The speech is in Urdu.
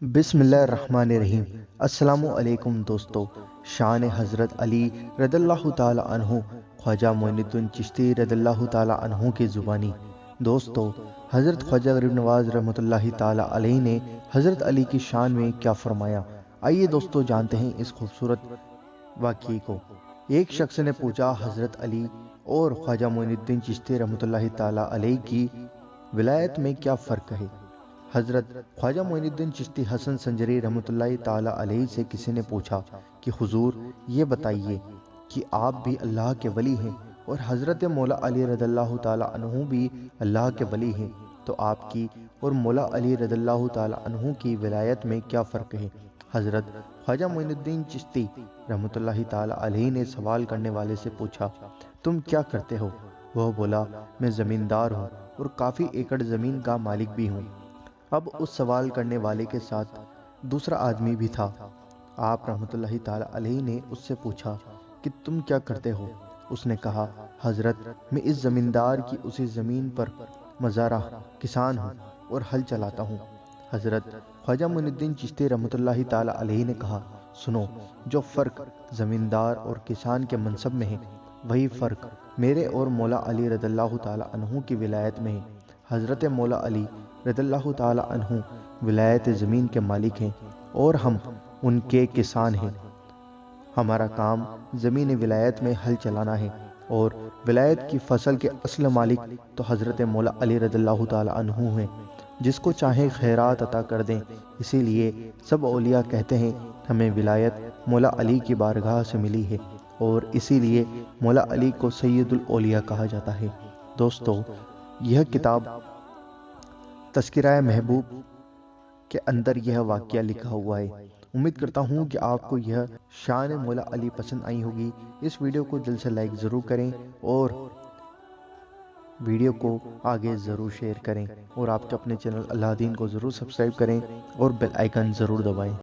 بسم اللہ الرحمن الرحیم۔ السلام علیکم دوستو۔ شان حضرت علی رضی اللہ تعالی عنہ خواجہ معین الدین چشتی رضی اللہ تعالی عنہ کی زبانی۔ دوستو، حضرت خواجہ غریب نواز رحمۃ اللہ تعالی علیہ نے حضرت علی کی شان میں کیا فرمایا، آئیے دوستو جانتے ہیں اس خوبصورت واقعے کو۔ ایک شخص نے پوچھا، حضرت علی اور خواجہ معین الدین چشتی رحمۃ اللہ تعالی علیہ کی ولایت میں کیا فرق ہے؟ حضرت خواجہ معین الدین چشتی حسن سنجری رحمۃ اللہ تعالی علیہ سے کسی نے پوچھا کہ حضور یہ بتائیے کہ آپ بھی اللہ کے ولی ہیں اور حضرت مولا علی رضی اللہ تعالی عنہ بھی اللہ کے ولی ہیں، تو آپ کی اور مولا علی رضی اللہ تعالی عنہ کی ولایت میں کیا فرق ہے؟ حضرت خواجہ معین الدین چشتی رحمۃ اللہ تعالی علیہ نے سوال کرنے والے سے پوچھا، تم کیا کرتے ہو؟ وہ بولا، میں زمیندار ہوں اور کافی ایکڑ زمین کا مالک بھی ہوں۔ اب اس سوال کرنے والے کے ساتھ دوسرا آدمی بھی تھا۔ آپ رحمۃ اللہ تعالی علیہ نے اس سے پوچھا کہ تم کیا کرتے ہو؟ اس نے کہا، حضرت میں اس زمیندار کی اسی زمین پر مزارع کسان ہوں اور ہل چلاتا ہوں۔ حضرت خواجہ معین الدین چشتی رحمۃ اللہ تعالی علیہ نے کہا، سنو، جو فرق زمیندار اور کسان کے منصب میں ہے، وہی فرق میرے اور مولا علی رضی اللہ تعالی عنہ کی ولایت میں ہے۔ حضرت مولا علی رضی اللہ تعالی عنہ ولایت زمین کے مالک ہیں اور ہم ان کے کسان ہیں۔ ہمارا کام زمین ولایت میں ہل چلانا ہے اور ولایت کی فصل کے اصل مالک تو حضرت مولا علی رضی اللہ تعالی عنہ ہیں، جس کو چاہیں خیرات عطا کر دیں۔ اسی لیے سب اولیاء کہتے ہیں ہمیں ولایت مولا علی کی بارگاہ سے ملی ہے، اور اسی لیے مولا علی کو سید الاولیاء کہا جاتا ہے۔ دوستو، یہ کتاب تذکرہ محبوب کے اندر یہ واقعہ لکھا ہوا ہے۔ امید کرتا ہوں کہ آپ کو یہ شان مولا علی پسند آئی ہوگی۔ اس ویڈیو کو دل سے لائک ضرور کریں اور ویڈیو کو آگے ضرور شیئر کریں، اور آپ کے اپنے چینل اللہ دین کو ضرور سبسکرائب کریں اور بیل آئیکن ضرور دبائیں۔